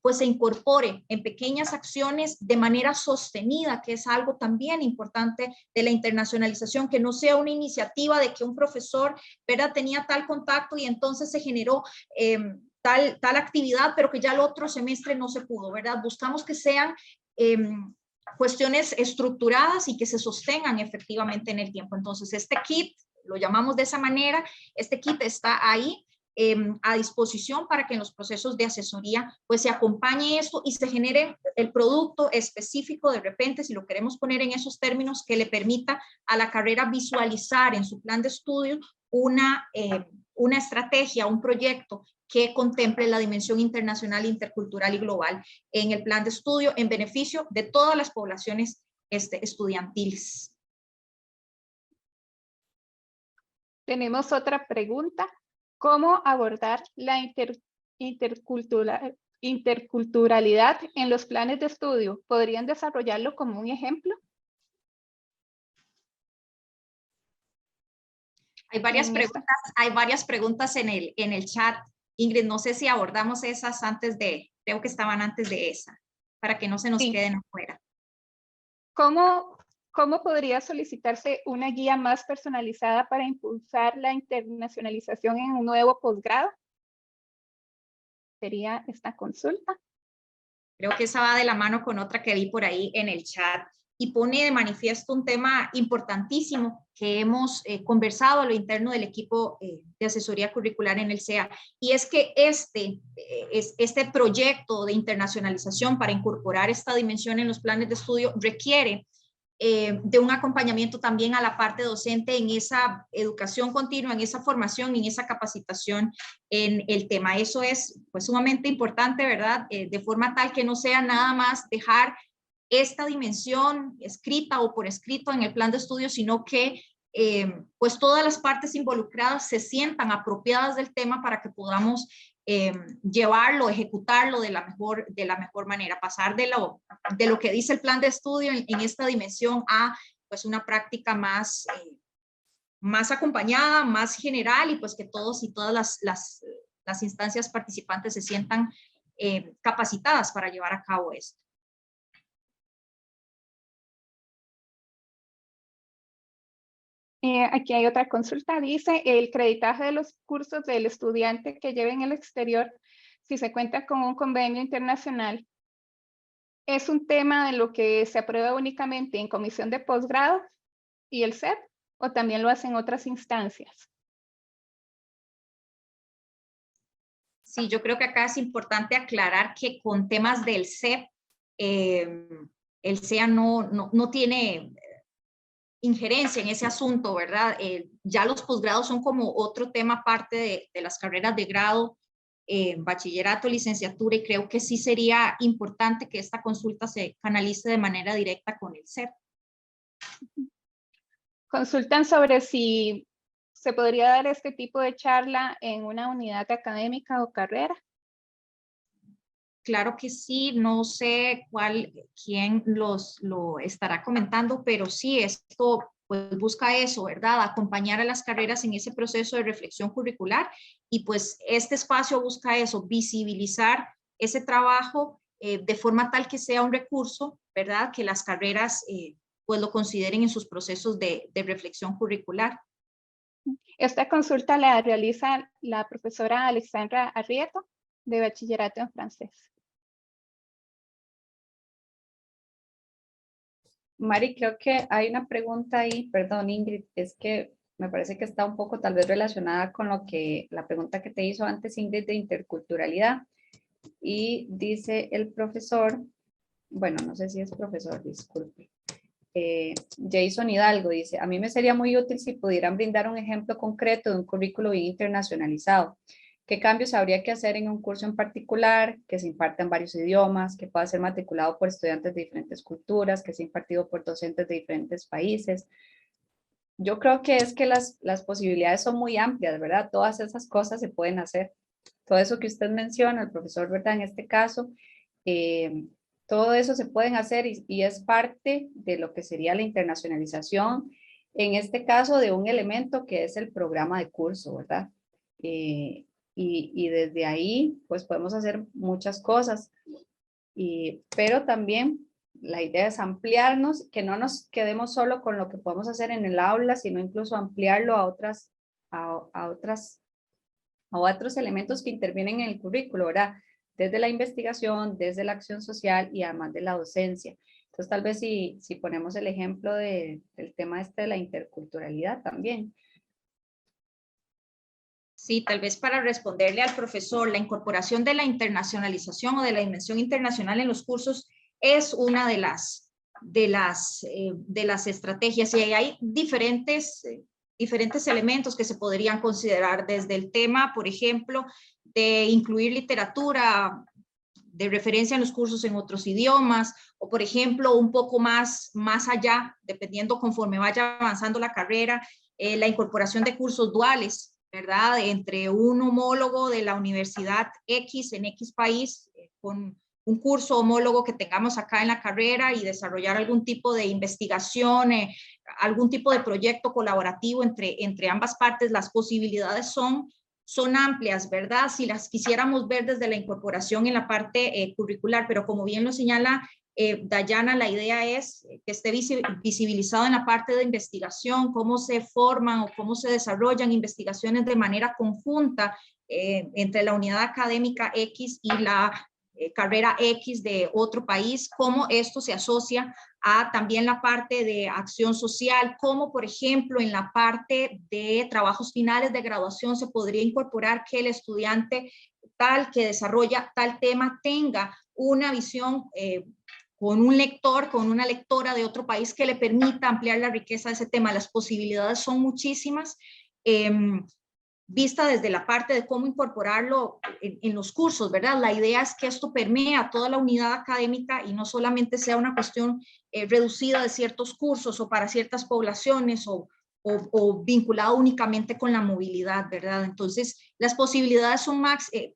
Pues se incorpore en pequeñas acciones de manera sostenida, que es algo también importante de la internacionalización, que no sea una iniciativa de que un profesor, ¿verdad?, tenía tal contacto y entonces se generó tal actividad, pero que ya el otro semestre no se pudo, ¿verdad? Buscamos que sean cuestiones estructuradas y que se sostengan efectivamente en el tiempo. Entonces, este kit, lo llamamos de esa manera, este kit está ahí a disposición para que en los procesos de asesoría pues se acompañe esto y se genere el producto específico de repente, si lo queremos poner en esos términos, que le permita a la carrera visualizar en su plan de estudio una estrategia, un proyecto que contemple la dimensión internacional, intercultural y global en el plan de estudio en beneficio de todas las poblaciones estudiantiles. Tenemos otra pregunta. ¿Cómo abordar la interculturalidad en los planes de estudio? ¿Podrían desarrollarlo como un ejemplo? Hay varias preguntas en el chat. Ingrid, no sé si abordamos esas creo que estaban antes de esa, para que no se nos queden afuera. ¿Cómo podría solicitarse una guía más personalizada para impulsar la internacionalización en un nuevo posgrado? Sería esta consulta. Creo que esa va de la mano con otra que vi por ahí en el chat y pone de manifiesto un tema importantísimo que hemos conversado a lo interno del equipo de asesoría curricular en el SEA, y es que este proyecto de internacionalización para incorporar esta dimensión en los planes de estudio requiere de un acompañamiento también a la parte docente en esa educación continua, en esa formación, en esa capacitación en el tema. Eso es pues sumamente importante, ¿verdad? De forma tal que no sea nada más dejar esta dimensión escrita o por escrito en el plan de estudio, sino que pues todas las partes involucradas se sientan apropiadas del tema para que podamos llevarlo, ejecutarlo de la mejor manera, pasar de lo que dice el plan de estudio en esta dimensión a pues una práctica más acompañada, más general, y pues que todos y todas las instancias participantes se sientan capacitadas para llevar a cabo esto. Aquí hay otra consulta. Dice, el creditaje de los cursos del estudiante que lleve en el exterior, si se cuenta con un convenio internacional, ¿es un tema de lo que se aprueba únicamente en comisión de posgrado y el CEP, o también lo hacen otras instancias? Sí, yo creo que acá es importante aclarar que con temas del CEP el SEA no tiene injerencia en ese asunto, ¿verdad? Ya los posgrados son como otro tema aparte de las carreras de grado, bachillerato, licenciatura, y creo que sí sería importante que esta consulta se canalice de manera directa con el CEP. Consultan sobre si se podría dar este tipo de charla en una unidad académica o carrera. Claro que sí, no sé quién lo estará comentando, pero sí, esto pues busca eso, ¿verdad? Acompañar a las carreras en ese proceso de reflexión curricular, y pues este espacio busca eso, visibilizar ese trabajo de forma tal que sea un recurso, ¿verdad? Que las carreras pues lo consideren en sus procesos de reflexión curricular. Esta consulta la realiza la profesora Alexandra Arrieta, de bachillerato en francés. Mari, creo que hay una pregunta ahí, perdón Ingrid, es que me parece que está un poco tal vez relacionada con la pregunta que te hizo antes Ingrid de interculturalidad. Y dice el profesor, bueno, no sé si es profesor, disculpe. Jason Hidalgo dice, a mí me sería muy útil si pudieran brindar un ejemplo concreto de un currículo bien internacionalizado. ¿Qué cambios habría que hacer en un curso en particular, que se imparta en varios idiomas, que pueda ser matriculado por estudiantes de diferentes culturas, que sea impartido por docentes de diferentes países? Yo creo que es que las posibilidades son muy amplias, ¿verdad? Todas esas cosas se pueden hacer. Todo eso que usted menciona, el profesor, ¿verdad? En este caso, todo eso se pueden hacer y es parte de lo que sería la internacionalización, en este caso de un elemento que es el programa de curso, ¿verdad? Y desde ahí, pues podemos hacer muchas cosas, pero también la idea es ampliarnos, que no nos quedemos solo con lo que podemos hacer en el aula, sino incluso ampliarlo a otros elementos que intervienen en el currículo, ¿verdad? Desde la investigación, desde la acción social y además de la docencia. Entonces, tal vez si ponemos el ejemplo del tema de la interculturalidad también. Sí, tal vez para responderle al profesor, la incorporación de la internacionalización o de la dimensión internacional en los cursos es una de las estrategias, y hay diferentes elementos que se podrían considerar, desde el tema, por ejemplo, de incluir literatura de referencia en los cursos en otros idiomas, o por ejemplo, un poco más allá, dependiendo conforme vaya avanzando la carrera, la incorporación de cursos duales, ¿verdad? Entre un homólogo de la universidad X en X país, con un curso homólogo que tengamos acá en la carrera, y desarrollar algún tipo de investigación, algún tipo de proyecto colaborativo entre ambas partes. Las posibilidades son amplias, ¿verdad? Si las quisiéramos ver desde la incorporación en la parte curricular, pero como bien lo señala Dayana, la idea es que esté visibilizado en la parte de investigación, cómo se forman o cómo se desarrollan investigaciones de manera conjunta entre la unidad académica X y la carrera X de otro país, cómo esto se asocia a también la parte de acción social, como por ejemplo en la parte de trabajos finales de graduación se podría incorporar que el estudiante tal que desarrolla tal tema tenga una visión con un lector, con una lectora de otro país que le permita ampliar la riqueza de ese tema. Las posibilidades son muchísimas. Vista desde la parte de cómo incorporarlo en los cursos, ¿verdad? La idea es que esto permea toda la unidad académica y no solamente sea una cuestión reducida de ciertos cursos o para ciertas poblaciones o vinculado únicamente con la movilidad, ¿verdad? Entonces, las posibilidades son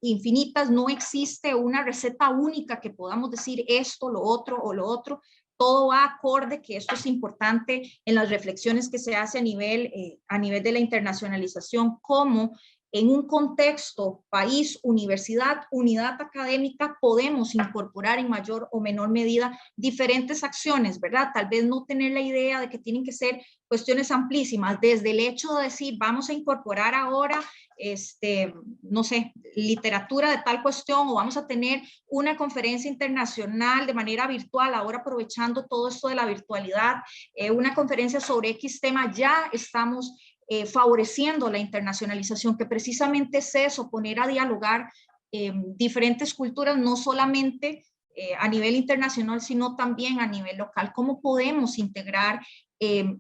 infinitas, no existe una receta única que podamos decir esto, lo otro o lo otro. Todo va acorde, que esto es importante en las reflexiones que se hace a nivel de la internacionalización, como en un contexto, país, universidad, unidad académica, podemos incorporar en mayor o menor medida diferentes acciones, ¿verdad? Tal vez no tener la idea de que tienen que ser cuestiones amplísimas, desde el hecho de decir, vamos a incorporar ahora, no sé, literatura de tal cuestión, o vamos a tener una conferencia internacional de manera virtual, ahora aprovechando todo esto de la virtualidad, una conferencia sobre X tema. Ya estamos favoreciendo la internacionalización, que precisamente es eso, poner a dialogar diferentes culturas, no solamente a nivel internacional, sino también a nivel local. ¿Cómo podemos integrar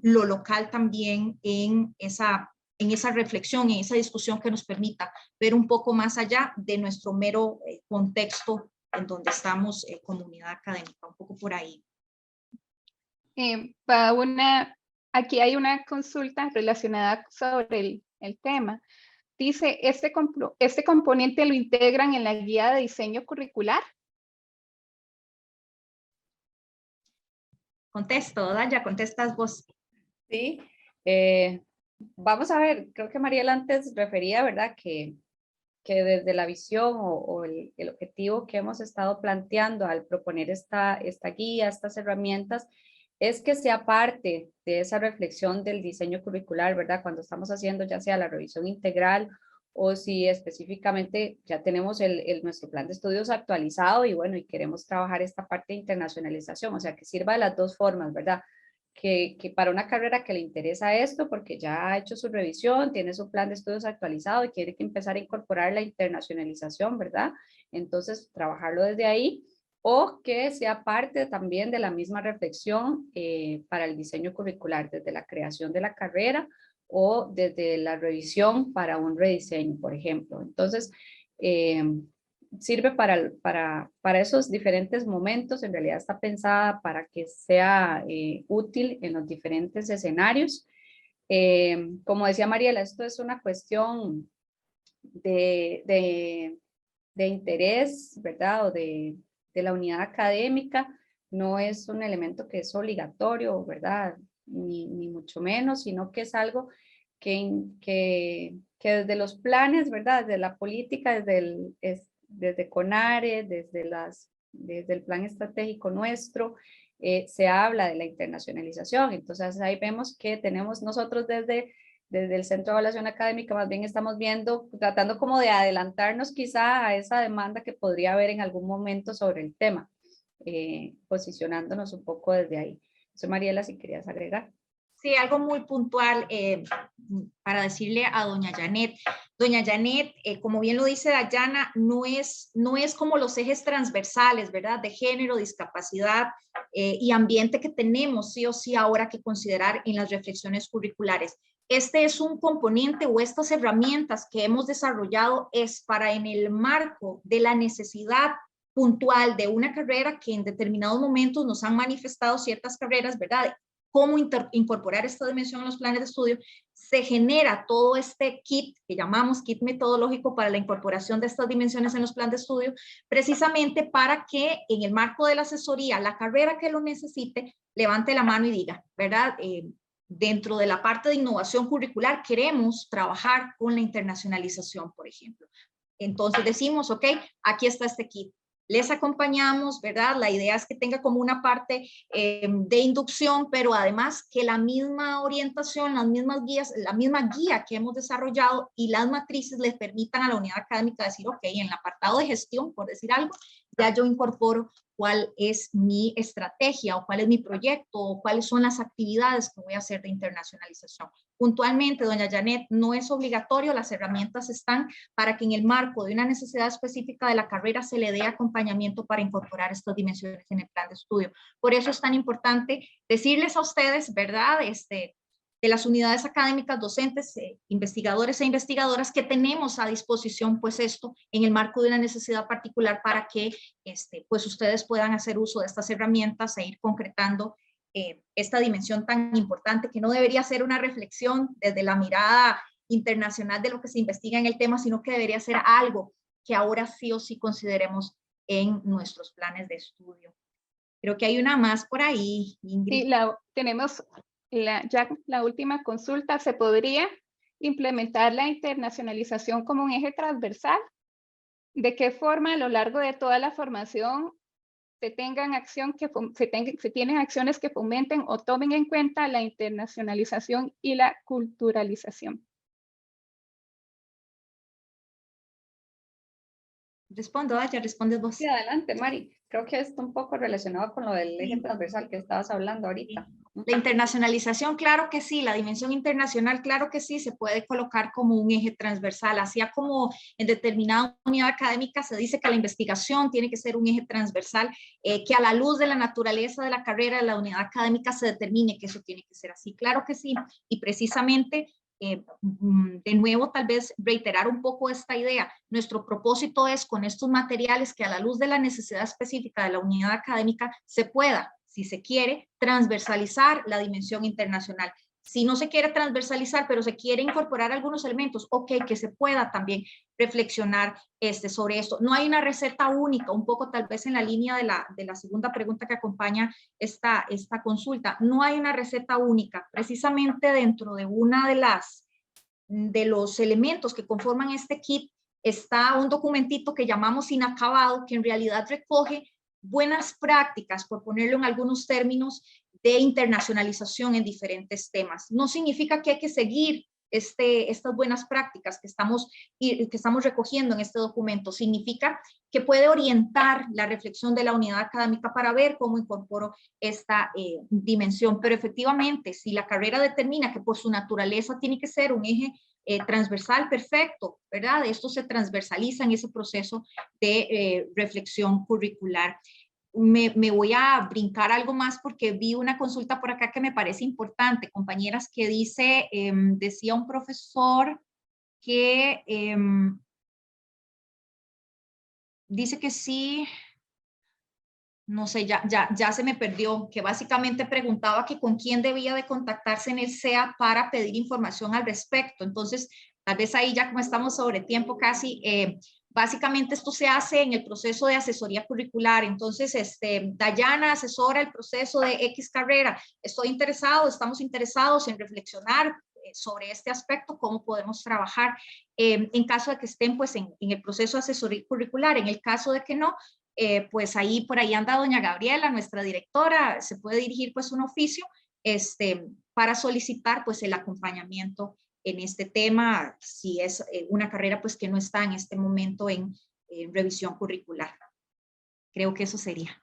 lo local también en esa reflexión, en esa discusión que nos permita ver un poco más allá de nuestro mero contexto en donde estamos, comunidad académica, un poco por ahí? Aquí hay una consulta relacionada sobre el tema. Dice, ¿este componente lo integran en la guía de diseño curricular? Contesto, Daya, contestas vos. Sí, vamos a ver, creo que Mariela antes refería, ¿verdad? Que desde la visión o el objetivo que hemos estado planteando al proponer esta guía, estas herramientas, es que sea parte de esa reflexión del diseño curricular, ¿verdad? Cuando estamos haciendo ya sea la revisión integral o si específicamente ya tenemos nuestro plan de estudios actualizado y bueno, y queremos trabajar esta parte de internacionalización, o sea, que sirva de las dos formas, ¿verdad? Que para una carrera que le interesa esto, porque ya ha hecho su revisión, tiene su plan de estudios actualizado y quiere que empezar a incorporar la internacionalización, ¿verdad? Entonces, trabajarlo desde ahí, o que sea parte también de la misma reflexión para el diseño curricular, desde la creación de la carrera o desde la revisión para un rediseño, por ejemplo. Entonces, sirve para esos diferentes momentos, en realidad está pensada para que sea útil en los diferentes escenarios. Como decía Mariela, esto es una cuestión de interés, ¿verdad? O de la unidad académica, no es un elemento que es obligatorio, ¿verdad? Ni mucho menos, sino que es algo que desde los planes, ¿verdad? Desde la política, desde CONARE, desde el plan estratégico nuestro, se habla de la internacionalización. Entonces ahí vemos que tenemos nosotros desde el Centro de Evaluación Académica, más bien estamos viendo, tratando como de adelantarnos quizá a esa demanda que podría haber en algún momento sobre el tema, posicionándonos un poco desde ahí. Eso, Mariela, si querías agregar. Sí, algo muy puntual para decirle a doña Janet. Doña Janet, como bien lo dice Dayana, no es como los ejes transversales, ¿verdad? De género, discapacidad y ambiente que tenemos sí o sí ahora que considerar en las reflexiones curriculares. Este es un componente o estas herramientas que hemos desarrollado es para en el marco de la necesidad puntual de una carrera que en determinados momentos nos han manifestado ciertas carreras, ¿verdad? Cómo incorporar esta dimensión en los planes de estudio, se genera todo este kit que llamamos kit metodológico para la incorporación de estas dimensiones en los planes de estudio, precisamente para que en el marco de la asesoría, la carrera que lo necesite, levante la mano y diga, ¿verdad? Dentro de la parte de innovación curricular queremos trabajar con la internacionalización, por ejemplo. Entonces decimos, ok, aquí está este kit. Les acompañamos, ¿verdad? La idea es que tenga como una parte de inducción, pero además que la misma orientación, las mismas guías, la misma guía que hemos desarrollado y las matrices les permitan a la unidad académica decir, ok, en el apartado de gestión, por decir algo, ya yo incorporo cuál es mi estrategia o cuál es mi proyecto o cuáles son las actividades que voy a hacer de internacionalización. Puntualmente, doña Janet, no es obligatorio, las herramientas están para que en el marco de una necesidad específica de la carrera se le dé acompañamiento para incorporar estas dimensiones en el plan de estudio. Por eso es tan importante decirles a ustedes, ¿verdad? De las unidades académicas, docentes, investigadores e investigadoras que tenemos a disposición pues esto en el marco de una necesidad particular para que pues ustedes puedan hacer uso de estas herramientas e ir concretando esta dimensión tan importante que no debería ser una reflexión desde la mirada internacional de lo que se investiga en el tema, sino que debería ser algo que ahora sí o sí consideremos en nuestros planes de estudio. Creo que hay una más por ahí, Ingrid. Sí, tenemos ya la última consulta. ¿Se podría implementar la internacionalización como un eje transversal? ¿De qué forma a lo largo de toda la formación se tienen acciones que fomenten o tomen en cuenta la internacionalización y la culturalización? Respondo, ya respondes vos. Sí, adelante, Mari. Creo que está un poco relacionado con lo del eje Sí. transversal que estabas hablando ahorita. La internacionalización, claro que sí, la dimensión internacional, claro que sí, se puede colocar como un eje transversal, así como en determinada unidad académica se dice que la investigación tiene que ser un eje transversal, que a la luz de la naturaleza de la carrera de la unidad académica se determine que eso tiene que ser así, claro que sí, y precisamente de nuevo, tal vez reiterar un poco esta idea. Nuestro propósito es con estos materiales que a la luz de la necesidad específica de la unidad académica se pueda, si se quiere, transversalizar la dimensión internacional. Si no se quiere transversalizar, pero se quiere incorporar algunos elementos, ok, que se pueda también reflexionar sobre esto. No hay una receta única, un poco tal vez en la línea de la segunda pregunta que acompaña esta consulta. No hay una receta única, precisamente dentro de una de los elementos que conforman este kit está un documentito que llamamos inacabado, que en realidad recoge buenas prácticas, por ponerlo en algunos términos, de internacionalización en diferentes temas. No significa que hay que seguir estas buenas prácticas que estamos recogiendo en este documento. Significa que puede orientar la reflexión de la unidad académica para ver cómo incorporo esta dimensión. Pero efectivamente, si la carrera determina que por su naturaleza tiene que ser un eje transversal, perfecto, ¿verdad? Esto se transversaliza en ese proceso de reflexión curricular. Me voy a brincar algo más porque vi una consulta por acá que me parece importante, compañeras, que dice, decía un profesor que dice que sí, no sé, ya se me perdió, que básicamente preguntaba que con quién debía de contactarse en el SEA para pedir información al respecto. Entonces, tal vez ahí ya como estamos sobre tiempo casi, básicamente esto se hace en el proceso de asesoría curricular. Entonces, Dayana asesora el proceso de X carrera. Estoy interesado, estamos interesados en reflexionar sobre este aspecto, cómo podemos trabajar en caso de que estén pues en el proceso de asesoría curricular. En el caso de que no, pues ahí por ahí anda doña Gabriela, nuestra directora, se puede dirigir pues un oficio para solicitar pues el acompañamiento en este tema, si es una carrera pues que no está en este momento en revisión curricular. Creo que eso sería.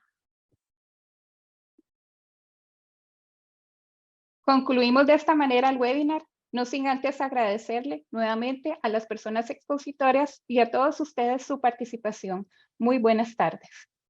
Concluimos de esta manera el webinar, no sin antes agradecerle nuevamente a las personas expositoras y a todos ustedes su participación. Muy buenas tardes.